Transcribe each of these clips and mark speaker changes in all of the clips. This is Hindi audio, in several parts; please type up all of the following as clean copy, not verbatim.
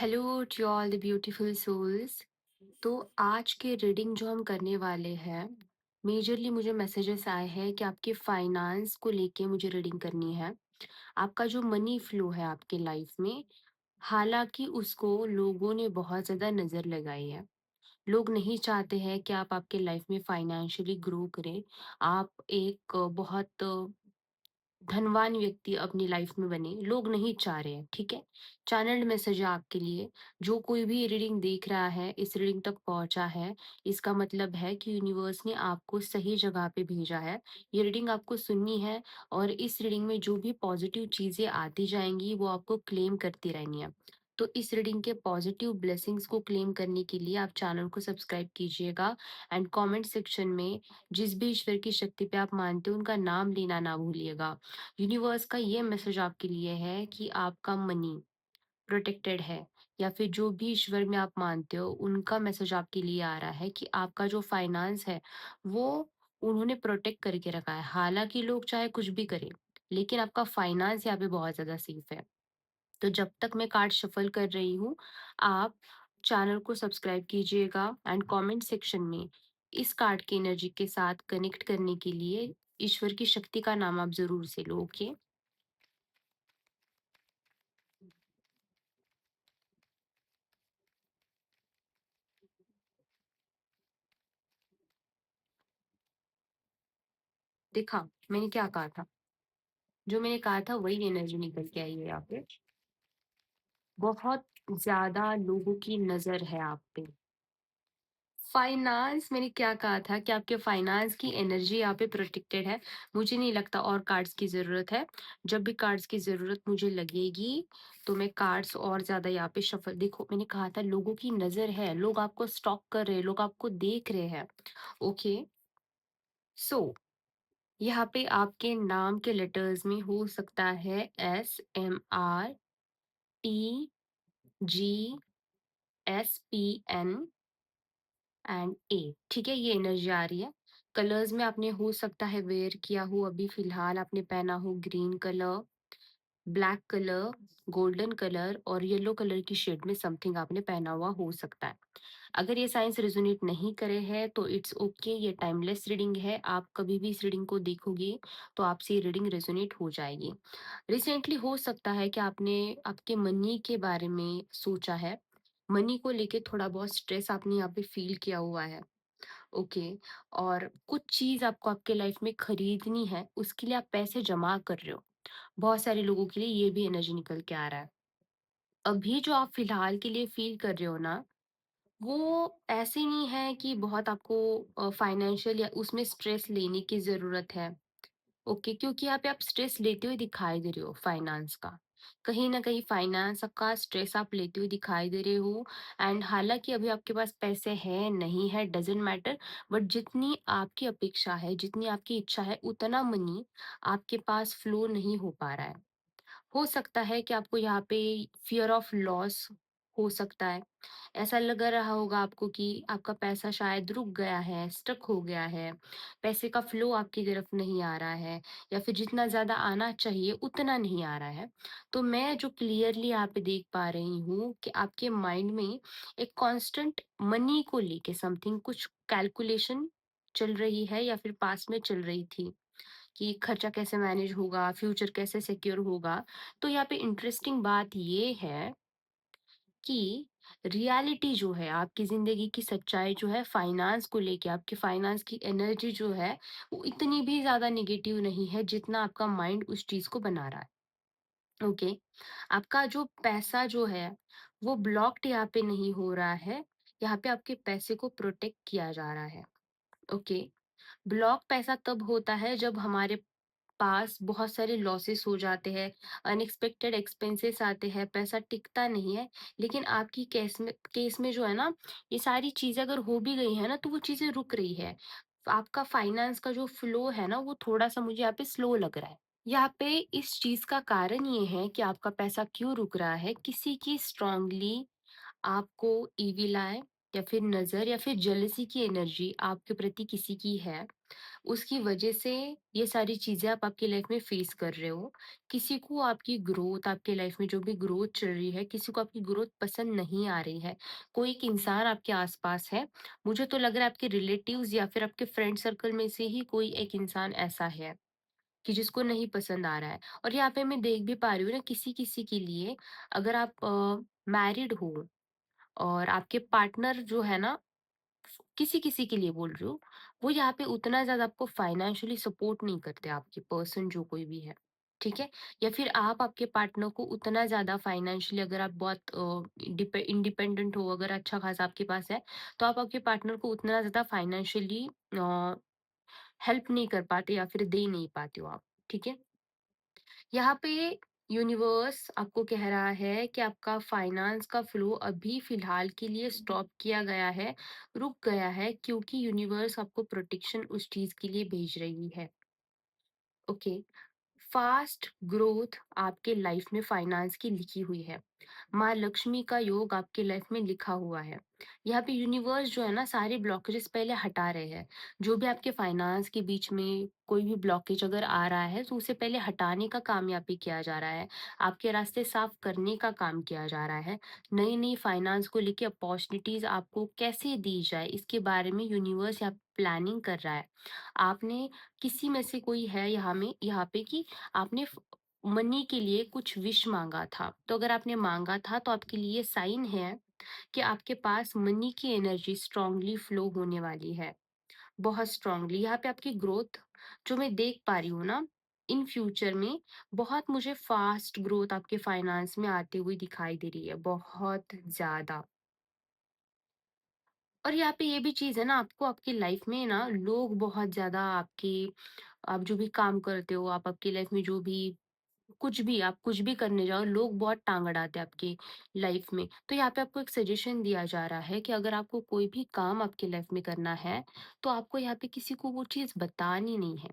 Speaker 1: Hello to all the beautiful souls. तो आज के रीडिंग जो हम करने वाले हैं, मेजरली मुझे मैसेजेस आए हैं कि आपके फाइनेंस को लेके मुझे रीडिंग करनी है। आपका जो मनी फ्लो है आपके लाइफ में, हालांकि उसको लोगों ने बहुत ज़्यादा नज़र लगाई है। लोग नहीं चाहते हैं कि आप आपके लाइफ में फाइनेंशियली ग्रो करें। आप एक बहुत धनवान व्यक्ति अपनी लाइफ में बने, लोग नहीं चाह रहे हैं, ठीक है? चैनल्ड मैसेज है आपके लिए। जो कोई भी रीडिंग देख रहा है, इस रीडिंग तक पहुँचा है, इसका मतलब है कि यूनिवर्स ने आपको सही जगह पे भेजा है। ये रीडिंग आपको सुननी है और इस रीडिंग में जो भी पॉज़िटिव चीज़ें आती जाएँगी, वो आपको क्लेम करती रहनी है। तो इस रीडिंग के पॉज़िटिव ब्लेसिंग्स को क्लेम करने के लिए आप चैनल को सब्सक्राइब कीजिएगा एंड कमेंट सेक्शन में जिस भी ईश्वर की शक्ति पे आप मानते हो, उनका नाम लेना ना भूलिएगा। यूनिवर्स का ये मैसेज आपके लिए है कि आपका मनी प्रोटेक्टेड है, या फिर जो भी ईश्वर में आप मानते हो उनका मैसेज आपके लिए आ रहा है कि आपका जो फाइनेंस है वो उन्होंने प्रोटेक्ट करके रखा है। हालांकि लोग चाहे कुछ भी करें, लेकिन आपका फाइनेंस यहाँ पे बहुत ज्यादा सेफ है। तो जब तक मैं कार्ड शफल कर रही हूँ, आप चैनल को सब्सक्राइब कीजिएगा एंड कमेंट सेक्शन में इस कार्ड की एनर्जी के साथ कनेक्ट करने के लिए ईश्वर की शक्ति का नाम आप जरूर से लो, ओके? देखा, मैंने क्या कहा था? जो मैंने कहा था वही एनर्जी निकल के आई है यहाँ पे। बहुत ज़्यादा लोगों की नज़र है आप पे। फाइनेंस, मैंने क्या कहा था कि आपके फाइनेंस की एनर्जी यहाँ पे प्रोटेक्टेड है। मुझे नहीं लगता और कार्ड्स की ज़रूरत है। जब भी कार्ड्स की ज़रूरत मुझे लगेगी, तो मैं कार्ड्स और ज़्यादा यहाँ पे शफल देखो, मैंने कहा था लोगों की नज़र है, लोग आपको स्टॉक कर रहे हैं, लोग आपको देख रहे हैं, ओके? सो यहाँ पे आपके नाम के लेटर्स में हो सकता है SMRTGSPN एंड ए, ठीक है? ये एनर्जी आ रही है। कलर्स में आपने हो सकता है वेयर किया हो, अभी फ़िलहाल आपने पहना हो green colour, black colour, golden colour और येलो कलर की शेड में समथिंग आपने पहना हुआ हो सकता है। अगर ये साइंस रेज़ोनेट नहीं करे हैं तो इट्स ओके, ये टाइमलेस रीडिंग है। आप कभी भी इस रीडिंग को देखोगे तो आपसे ये रीडिंग रेज़ोनेट हो जाएगी। रिसेंटली हो सकता है कि आपने आपके मनी के बारे में सोचा है। मनी को लेके थोड़ा बहुत स्ट्रेस आपने यहाँ पे फ़ील किया हुआ है, ओके? और कुछ चीज़ आपको आपके लाइफ़ में खरीदनी है, उसके लिए आप पैसे जमा कर रहे हो। बहुत सारे लोगों के लिए ये भी एनर्जी निकल के आ रहा है। अभी जो आप फ़िलहाल के लिए फ़ील कर रहे हो ना, वो ऐसे नहीं है कि बहुत आपको फाइनेंशियल या उसमें स्ट्रेस लेने की ज़रूरत है, ओके? क्योंकि यहाँ पे आप स्ट्रेस लेते हुए दिखाई दे रहे हो फाइनेंस का। कहीं न कहीं फाइनेंस का स्ट्रेस आप लेते हुए दिखाई दे रहे हो एंड हालाँकि अभी आपके पास पैसे हैं, नहीं है, डज़न्ट मैटर, बट जितनी आपकी अपेक्षा है, जितनी आपकी इच्छा है, उतना मनी आपके पास फ्लो नहीं हो पा रहा है। हो सकता है कि आपको यहाँ पे फ़ियर ऑफ लॉस हो सकता है। ऐसा लग रहा होगा आपको कि आपका पैसा शायद रुक गया है, स्टक हो गया है, पैसे का फ्लो आपकी तरफ नहीं आ रहा है या फिर जितना ज़्यादा आना चाहिए उतना नहीं आ रहा है। तो मैं जो क्लियरली यहाँ पे देख पा रही हूँ कि आपके माइंड में एक कांस्टेंट मनी को लेके समथिंग कुछ कैलकुलेशन चल रही है या फिर पास्ट में चल रही थी। कि खर्चा कैसे मैनेज होगा, फ्यूचर कैसे सिक्योर होगा। तो यहाँ पे इंटरेस्टिंग बात ये है कि रियलिटी जो है, आपकी ज़िंदगी की सच्चाई जो है फाइनेंस को लेके, आपके फाइनेंस की एनर्जी जो है, वो इतनी भी ज़्यादा नेगेटिव नहीं है जितना आपका माइंड उस चीज़ को बना रहा है, ओके? आपका जो पैसा जो है, वो ब्लॉक्ड यहाँ पे नहीं हो रहा है, यहाँ पे आपके पैसे को प्रोटेक्ट किया जा रहा है, ओके? ब्लॉक पैसा तब होता है जब हमारे पास बहुत सारे लॉसेस हो जाते हैं, अनएक्सपेक्टेड एक्सपेंसेस आते हैं, पैसा टिकता नहीं है। लेकिन आपकी केस में जो है ना, ये सारी चीज़ें अगर हो भी गई हैं ना, तो वो चीज़ें रुक रही है। आपका फाइनेंस का जो फ्लो है ना, वो थोड़ा-सा मुझे यहाँ पे स्लो लग रहा है। यहाँ पे इस चीज़ का कारण ये है कि आपका पैसा क्यों रुक रहा है, किसी की स्ट्रांगली आपको ईविल आए, या फिर नज़र या फिर जेलसी की एनर्जी आपके प्रति किसी की है, उसकी वजह से ये सारी चीज़ें आप आपकी लाइफ में फेस कर रहे हो। किसी को आपकी ग्रोथ, आपके लाइफ में जो भी ग्रोथ चल रही है, किसी को आपकी ग्रोथ पसंद नहीं आ रही है। कोई एक इंसान आपके आस-पास है, मुझे तो लग रहा है आपके रिलेटिव्स या फिर आपके फ्रेंड सर्कल में से ही कोई एक इंसान ऐसा है कि जिसको नहीं पसंद आ रहा है। और यहाँ पे मैं देख भी पा रही हूँ ना, किसी-किसी के लिए, अगर आप मैरिड हो और आपके पार्टनर जो है ना, किसी-किसी के लिए बोल रही हूँ, वो यहाँ पे उतना ज़्यादा आपको फाइनेंशियली सपोर्ट नहीं करते, आपके पर्सन जो कोई भी है, ठीक है? या फिर आप आपके पार्टनर को उतना ज़्यादा फाइनेंशियली, अगर आप बहुत इंडिपेंडेंट हो, अगर अच्छा खासा आपके पास है, तो आप आपके पार्टनर को उतना ज़्यादा फाइनेंशियली हेल्प नहीं कर पाते या फिर दे नहीं पाते हो आप, ठीक है? यहाँ पे यूनिवर्स आपको कह रहा है कि आपका फाइनेंस का फ्लो अभी फिलहाल के लिए स्टॉप किया गया है, रुक गया है, क्योंकि यूनिवर्स आपको प्रोटेक्शन उस चीज के लिए भेज रही है। ओके। फास्ट ग्रोथ आपके लाइफ में फाइनेंस की लिखी हुई है। माँ लक्ष्मी का योग आपके लाइफ में लिखा हुआ है। यहाँ पे यूनिवर्स जो है ना, सारे ब्लॉकेजेस पहले हटा रहे हैं। जो भी आपके फाइनेंस के बीच में कोई भी ब्लॉकेज अगर आ रहा है, तो उसे पहले हटाने का काम यहाँ पे किया जा रहा है। आपके रास्ते साफ करने का काम किया जा रहा है। नई नई फाइनेंस को लेके अपॉर्चुनिटीज आपको कैसे दी जाए, इसके बारे में यूनिवर्स यहाँ प्लानिंग कर रहा है। आपने, किसी में से कोई है यहाँ पे कि आपने मनी के लिए कुछ विश मांगा था, तो अगर आपने मांगा था तो आपके लिए साइन है कि आपके पास मनी की एनर्जी स्ट्रांगली फ्लो होने वाली है, बहुत स्ट्रांगली। यहाँ पे आपकी ग्रोथ जो मैं देख पा रही हूँ ना, इन फ्यूचर में बहुत मुझे फास्ट ग्रोथ आपके फाइनेंस में आते हुए दिखाई दे रही है, बहुत ज्यादा। और यहाँ पे ये भी चीज है ना, आपको आपकी लाइफ में ना लोग बहुत ज्यादा आपके, आप जो भी काम करते हो, आप आपकी लाइफ में जो भी कुछ भी, आप कुछ भी करने जाओ, लोग बहुत टांग अड़ाते हैं आपकी लाइफ में। तो यहाँ पे आपको एक सजेशन दिया जा रहा है कि अगर आपको कोई भी काम आपकी लाइफ में करना है, तो आपको यहाँ पे किसी को वो चीज़ बतानी नहीं है।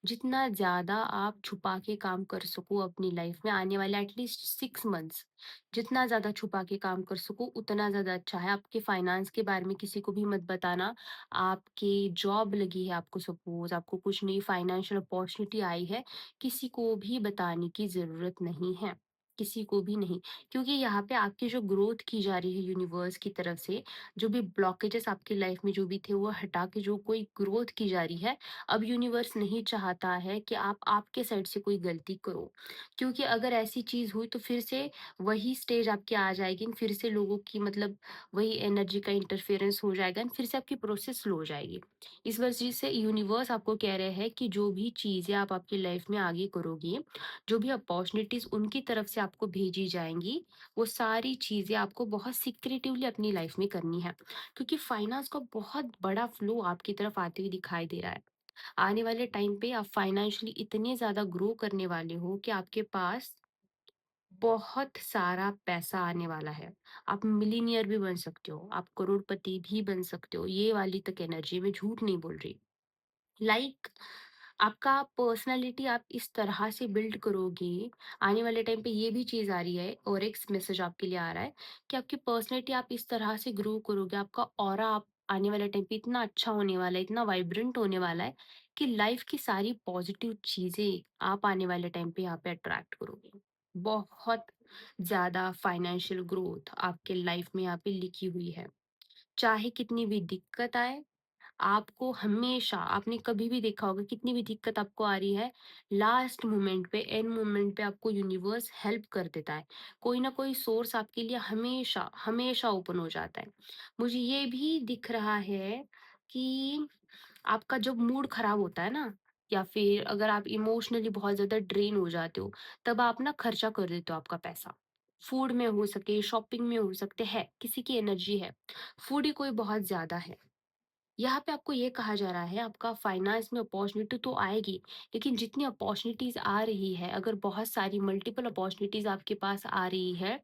Speaker 1: जितना ज़्यादा आप छुपा के काम कर सको अपनी लाइफ में आने वाले एटलीस्ट 6 मंथ्स, जितना ज़्यादा छुपा के काम कर सको उतना ज़्यादा अच्छा है। आपके फाइनेंस के बारे में किसी को भी मत बताना। आपकी जॉब लगी है आपको, सपोज़ आपको कुछ नई फाइनेंशियल अपॉर्च्युनिटी आई है, किसी को भी बताने की ज़रूरत नहीं है, किसी को भी नहीं। क्योंकि यहाँ पे आपकी जो ग्रोथ की जा रही है यूनिवर्स की तरफ से, जो भी ब्लॉकेजेस आपकी लाइफ में जो भी थे वो हटा के जो कोई ग्रोथ की जा रही है, अब यूनिवर्स नहीं चाहता है कि आप आपके साइड से कोई गलती करो। क्योंकि अगर ऐसी चीज़ हुई तो फिर से वही स्टेज आपकी आ जाएगी, फिर से लोगों की मतलब वही एनर्जी का इंटरफेरेंस हो जाएगा एंड फिर से आपकी प्रोसेस स्लो हो जाएगी। इस वजह से यूनिवर्स आपको कह रहे हैं कि जो भी चीज़ें आप आपकी लाइफ में आगे करोगे, जो भी अपॉर्चुनिटीज़ उनकी तरफ से आपको भेजी जाएँगी, वो सारी चीज़ें आपको बहुत सीक्रेटिवली अपनी लाइफ में करनी है। क्योंकि फाइनेंस का बहुत बड़ा फ्लो आपकी तरफ आते हुए दिखाई दे रहा है। आने वाले टाइम पे आप फाइनेंशियली इतने ज़्यादा ग्रो करने वाले हो कि आपके पास बहुत सारा पैसा आने वाला है। आप मिलियनियर भी बन सकते हो, आप करोड़पति भी बन सकते हो। ये वाली तक एनर्जी, मैं झूठ नहीं बोल रही। लाइक आपका पर्सनालिटी आप इस तरह से बिल्ड करोगे, आने वाले टाइम पे ये भी चीज़ आ रही है और एक मैसेज आपके लिए आ रहा है कि आपकी पर्सनालिटी आप इस तरह से ग्रो करोगे, आपका ऑरा आप आने वाले टाइम पे इतना अच्छा होने वाला है, इतना वाइब्रेंट होने वाला है कि लाइफ की सारी पॉजिटिव चीज़ें आप आने वाले टाइम पे यहाँ पे अट्रैक्ट करोगे। बहुत ज़्यादा फाइनेंशियल ग्रोथ आपके लाइफ में यहाँ पे लिखी हुई है। चाहे कितनी भी दिक्कत आए, आपको हमेशा, आपने कभी भी देखा होगा कितनी भी दिक्कत आपको आ रही है, लास्ट मोमेंट पे, एंड मोमेंट पे आपको यूनिवर्स हेल्प कर देता है। कोई ना कोई सोर्स आपके लिए हमेशा हमेशा ओपन हो जाता है। मुझे ये भी दिख रहा है कि आपका जब मूड खराब होता है ना, या फिर अगर आप इमोशनली बहुत ज्यादा ड्रेन हो जाते हो, तब आप ना खर्चा कर देते हो आपका पैसा। फूड में हो सके, शॉपिंग में हो सकते हैं, किसी की एनर्जी है, फूड ही कोई बहुत ज्यादा है। यहाँ पे आपको ये कहा जा रहा है, आपका फाइनेंस में अपॉर्चुनिटी तो आएगी, लेकिन जितनी अपॉर्चुनिटीज आ रही है, अगर बहुत सारी मल्टीपल अपॉर्चुनिटीज आपके पास आ रही है,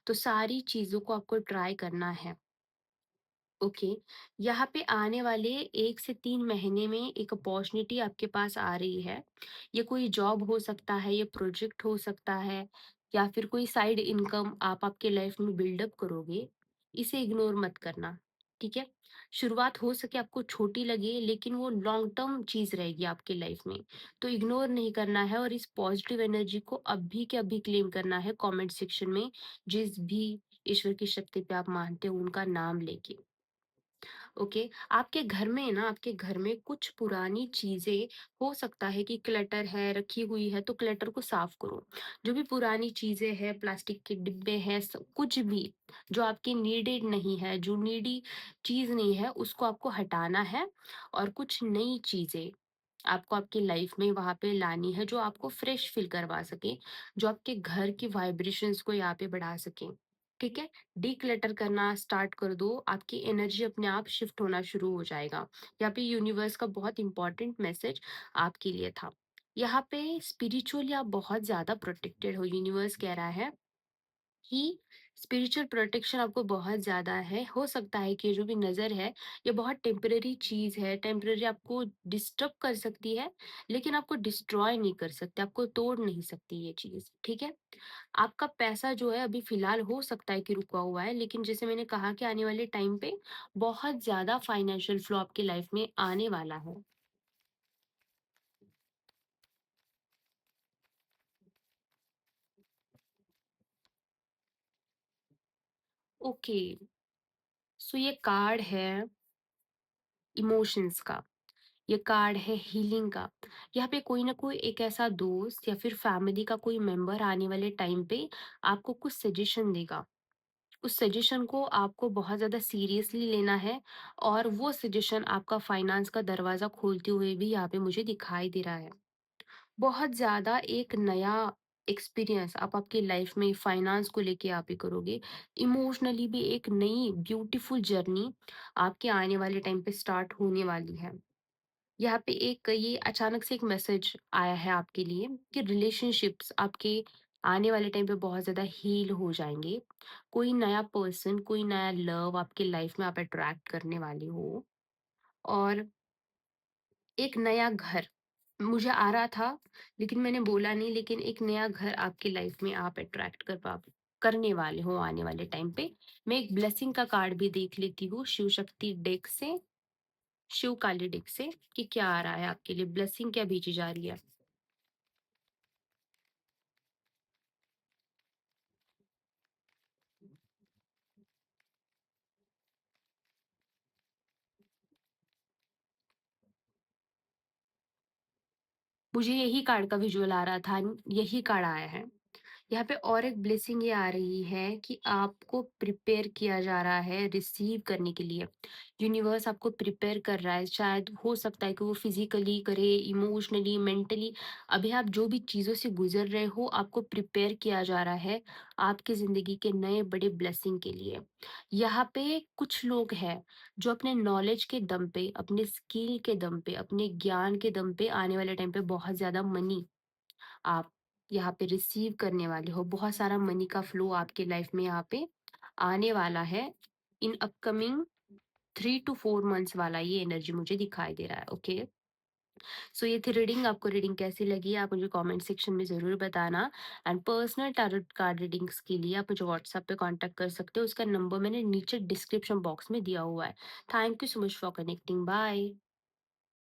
Speaker 1: तो सारी चीजों को आपको ट्राई करना है। ओके। यहाँ पे आने वाले 1 से 3 महीने में एक अपॉर्चुनिटी आपके पास आ रही है। ये कोई जॉब हो सकता है, ये प्रोजेक्ट हो सकता है, या फिर कोई साइड इनकम आप आपके लाइफ में बिल्डअप करोगे। इसे इग्नोर मत करना। ठीक है? शुरुआत हो सके आपको छोटी लगे लेकिन वो लॉन्ग टर्म चीज़ रहेगी आपकी लाइफ में। तो इग्नोर नहीं करना है और इस पॉजिटिव एनर्जी को अभी के अभी क्लेम करना है कमेंट सेक्शन में, जिस भी ईश्वर की शक्ति पे आप मानते हो उनका नाम लेके। ओके, आपके घर में ना आपके घर में कुछ पुरानी चीजें हो सकता है कि क्लटर है रखी हुई है, तो क्लटर को साफ करो। जो भी पुरानी चीजें हैं, प्लास्टिक के डिब्बे हैं, कुछ भी जो आपकी नीडेड नहीं है, जो नीडी चीज नहीं है, उसको आपको हटाना है। और कुछ नई चीजें आपको आपकी लाइफ में वहां पे लानी है, जो आपको फ्रेश फील करवा सके, जो आपके घर की वाइब्रेशंस को यहाँ पे बढ़ा सके। ठीक है, डीक्लटर करना स्टार्ट कर दो, आपकी एनर्जी अपने आप शिफ्ट होना शुरू हो जाएगा। यहाँ पे यूनिवर्स का बहुत इंपॉर्टेंट मैसेज आपके लिए था। यहाँ पे स्पिरिचुअली आप बहुत ज्यादा प्रोटेक्टेड हो, यूनिवर्स कह रहा है कि स्पिरिचुअल प्रोटेक्शन आपको बहुत ज़्यादा है। हो सकता है कि ये जो भी नज़र है, ये बहुत टेम्परेरी चीज़ है, टेम्परेरी आपको डिस्टर्ब कर सकती है, लेकिन आपको डिस्ट्रॉय नहीं कर सकती, आपको तोड़ नहीं सकती ये चीज़, ठीक है? आपका पैसा जो है अभी फ़िलहाल हो सकता है कि रुका हुआ है, लेकिन जैसे मैंने कहा कि आने वाले टाइम पे बहुत ज़्यादा फाइनेंशियल फ्लो आपकी लाइफ़ में आने वाला है। ओके, सो ये कार्ड है इमोशंस का। ये कार्ड है हीलिंग का। यहाँ पे कोई ना कोई एक ऐसा दोस्त या फिर फैमिली का कोई मेंबर आने वाले टाइम पे आपको कुछ सजेशन देगा। उस सजेशन को आपको बहुत ज़्यादा सीरियसली लेना है, और वो सजेशन आपका फाइनेंस का दरवाज़ा खोलते हुए भी यहाँ पे मुझे दिखाई दे रहा है। बहुत ज़्यादा एक नया एक्सपीरियंस आप आपकी लाइफ में फाइनेंस को लेके यहाँ पे करोगे। इमोशनली भी एक नई ब्यूटीफुल जर्नी आपके आने वाले टाइम पे स्टार्ट होने वाली है। यहाँ पे एक ये अचानक से एक मैसेज आया है आपके लिए कि रिलेशनशिप्स आपके आने वाले टाइम पे बहुत ज़्यादा हील हो जाएँगे। कोई नया पर्सन, कोई नया लव आपकी लाइफ में आप अट्रैक्ट करने वाले हो, और एक नया घर मुझे आ रहा था, लेकिन मैंने बोला नहीं, लेकिन एक नया घर आपकी लाइफ में आप अट्रैक्ट करने वाले हो आने वाले टाइम पे। मैं एक ब्लेसिंग का कार्ड भी देख लेती हूँ शिव शक्ति डेक से, शिव काली डेक से, कि क्या आ रहा है आपके लिए, ब्लेसिंग क्या भेजी जा रही है। मुझे यही कार्ड का विजुअल आ रहा था, यही कार्ड आया है। यहाँ पे और एक ब्लेसिंग ये आ रही है कि आपको प्रिपेयर किया जा रहा है रिसीव करने के लिए। यूनिवर्स आपको प्रिपेयर कर रहा है, शायद हो सकता है कि वो फिजिकली करे, इमोशनली, मेंटली। अभी आप जो भी चीज़ों से गुजर रहे हो, आपको प्रिपेयर किया जा रहा है आपकी ज़िंदगी के नए बड़े ब्लेसिंग के लिए। यहाँ पे कुछ लोग हैं जो अपने नॉलेज के दम पे, अपने स्किल के दम पे, अपने ज्ञान के दम पे आने वाले टाइम पे बहुत ज़्यादा मनी आप यहाँ पे रिसीव करने वाले हो। बहुत सारा मनी का फ्लो आपके लाइफ में यहाँ पे आने वाला है। इन अपकमिंग 3 टू 4 मंथ्स वाला ये एनर्जी मुझे दिखाई दे रहा है, ओके? सो ये थी रीडिंग, आपको रीडिंग कैसी लगी आप मुझे कमेंट सेक्शन में ज़रूर बताना। And personal tarot card readings के लिए आप मुझे व्हाट्सएप पे कॉन्टैक्ट कर सकते हो, उसका नंबर मैंने नीचे डिस्क्रिप्शन बॉक्स में दिया हुआ है। Thank you so much for connecting, bye.